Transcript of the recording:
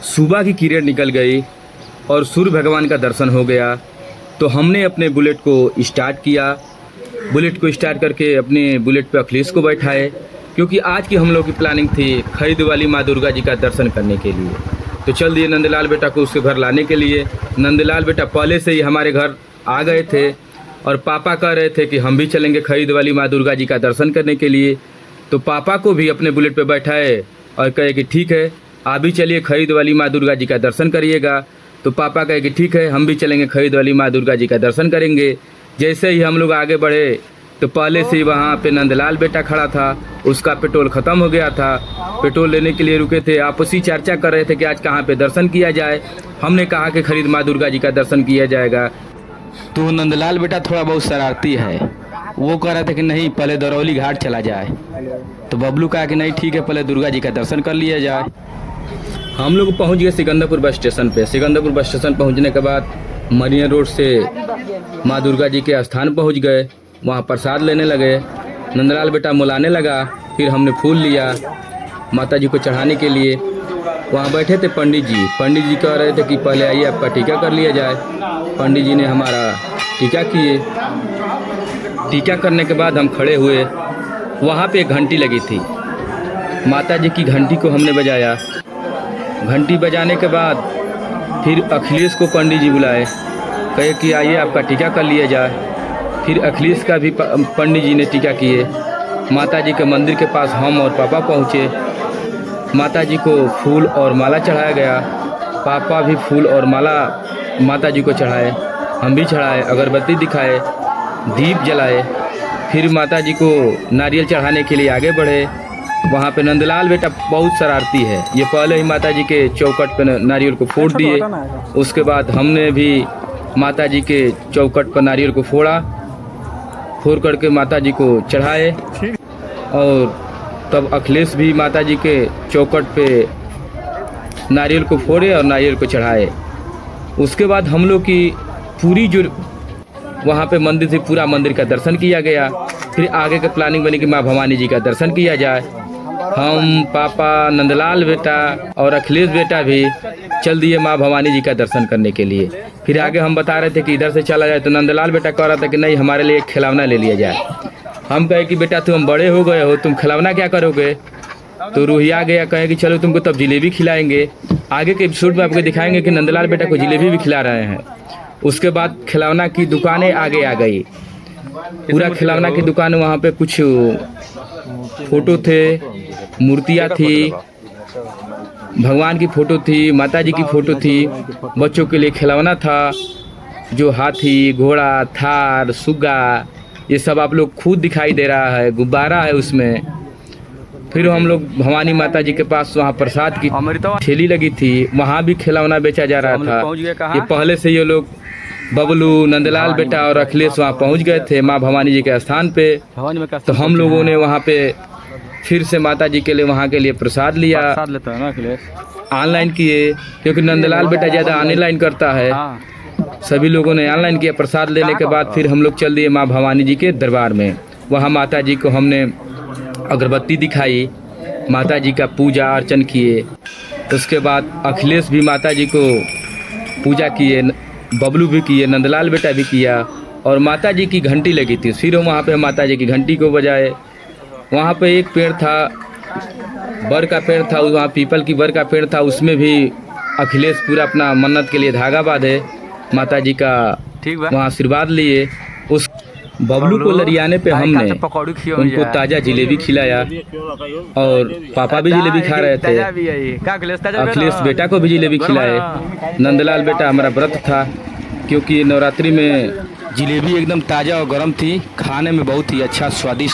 सुबह की किरण निकल गई और सूर्य भगवान का दर्शन हो गया। तो हमने अपने बुलेट को स्टार्ट किया। बुलेट को स्टार्ट करके अपने बुलेट पे अखिलेश को बैठाए, क्योंकि आज की हम लोग की प्लानिंग थी खरीद वाली माँ दुर्गा जी का दर्शन करने के लिए। तो चल दिए नंदलाल बेटा को उसके घर लाने के लिए। नंदलाल बेटा पहले से ही हमारे घर आ गए थे और पापा कह रहे थे कि हम भी चलेंगे खरीद वाली माँ दुर्गा जी का दर्शन करने के लिए। तो पापा को भी अपने बुलेट पे बैठाए और कहे कि ठीक है आप भी चलिए खरीद वाली माँ दुर्गा जी का दर्शन करिएगा। तो पापा कहे कि ठीक है हम भी चलेंगे खरीद वाली माँ दुर्गा जी का दर्शन करेंगे। जैसे ही हम लोग आगे बढ़े तो पहले से ही वहाँ पे नंदलाल बेटा खड़ा था, उसका पेट्रोल ख़त्म हो गया था। पेट्रोल लेने के लिए रुके थे, आपसी चर्चा कर रहे थे कि आज कहाँ पे दर्शन किया जाए। हमने कहा कि खरीद माँ दुर्गा जी का दर्शन किया जाएगा। तो नंदलाल बेटा थोड़ा बहुत शरारती है, वो कह रहे थे कि नहीं पहले दरौली घाट चला जाए। तो बबलू कहा कि नहीं ठीक है पहले दुर्गा जी का दर्शन कर लिया जाए। हम लोग पहुँच गए सिकंदरपुर बस स्टेशन पे। सिकंदरपुर बस स्टेशन पहुँचने के बाद मरिया रोड से माँ दुर्गा जी के स्थान पहुँच गए। वहाँ प्रसाद लेने लगे। नंदलाल बेटा मुलाने लगा, फिर हमने फूल लिया माता जी को चढ़ाने के लिए। वहाँ बैठे थे पंडित जी। पंडित जी कह रहे थे कि पहले आइए आपका टीका कर लिया जाए। पंडित जी ने हमारा टीका किए। टीका करने के बाद हम खड़े हुए। वहाँ पे एक घंटी लगी थी, माता जी की घंटी को हमने बजाया। घंटी बजाने के बाद फिर अखिलेश को पंडित जी बुलाए, कहे कि आइए आपका टीका कर लिया जाए। फिर अखिलेश का भी पंडित जी ने टीका किए। माता जी के मंदिर के पास हम और पापा पहुँचे। माता जी को फूल और माला चढ़ाया गया। पापा भी फूल और माला माता जी को चढ़ाए, हम भी चढ़ाए, अगरबत्ती दिखाए, दीप जलाए। फिर माता जी को नारियल चढ़ाने के लिए आगे बढ़े। वहाँ पे नंदलाल बेटा बहुत शरारती है, ये पहले ही माता जी के चौखट पे नारियल को फोड़ दिए। उसके बाद हमने भी माता जी के चौखट पर नारियल को फोड़ करके माता जी को चढ़ाए। और तब अखिलेश भी माता जी के चौखट पे नारियल को फोड़े और नारियल को चढ़ाए। उसके बाद हम लोग की पूरी जो वहाँ पे मंदिर थी पूरा मंदिर का दर्शन किया गया। फिर आगे का प्लानिंग बनी कि माँ भवानी जी का दर्शन किया जाए। हम पापा नंदलाल बेटा और अखिलेश बेटा भी चल दिए माँ भवानी जी का दर्शन करने के लिए। फिर आगे हम बता रहे थे कि इधर से चला जाए, तो नंदलाल बेटा कह रहा था कि नहीं हमारे लिए एक खिलौना ले लिया जाए। हम कहे कि बेटा तुम बड़े हो गए हो, तुम खिलौना क्या करोगे। तो रूहिया गया, कहे कि चलो तुमको तब जिलेबी खिलाएंगे। आगे के एपिसोड में आपको दिखाएंगे कि नंदलाल बेटा को जिलेबी भी खिला रहे हैं। उसके बाद खिलौना की दुकानें आगे आ गई, पूरा खिलौना की दुकान। वहाँ पे कुछ फोटो थे, मूर्तियाँ थी, भगवान की फ़ोटो थी, माता जी की फ़ोटो थी। बच्चों के लिए खिलौना था, जो हाथी, घोड़ा, थार, सुग्गा, ये सब आप लोग खुद दिखाई दे रहा है। गुब्बारा है उसमें। फिर हम लोग भवानी माता जी के पास वहाँ प्रसाद की ठेली लगी थी, वहाँ भी खिलौना बेचा जा रहा था। ये पहले से ये लोग बबलू, नंदलाल बेटा और अखिलेश वहाँ पहुँच गए थे माँ भवानी जी के स्थान पे। तो हम लोगों ने वहाँ पे फिर से माता जी के लिए वहाँ के लिए प्रसाद लिया। ऑनलाइन किए, क्योंकि नंदलाल बेटा ज़्यादा ऑनलाइन करता है। सभी लोगों ने ऑनलाइन किया। प्रसाद लेने के बाद फिर हम लोग चल दिए माँ भवानी जी के दरबार में। वहाँ माता जी को हमने अगरबत्ती दिखाई, माता जी का पूजा अर्चन किए। उसके बाद अखिलेश भी माता जी को पूजा किए, बबलू भी किए, नंदलाल बेटा भी किया। और माता जी की घंटी लगी थी, फिर वहाँ पे माता जी की घंटी को बजाए। वहाँ पे एक पेड़ था, बर का पेड़ था, वहाँ पीपल की बर का पेड़ था, उसमें भी अखिलेश पूरा अपना मन्नत के लिए धागा बांधे, माता जी का वहाँ आशीर्वाद लिए। उस बबलू को लरियाने पे हमने उनको ताज़ा जिलेबी खिलाया और पापा भी जिलेबी खा रहे थे। अखिलेश बेटा को भी जिलेबी खिलाए। नंदलाल बेटा हमारा व्रत था, क्योंकि नवरात्रि में जिलेबी एकदम ताज़ा और गर्म थी, खाने में बहुत ही अच्छा स्वादिष्ट।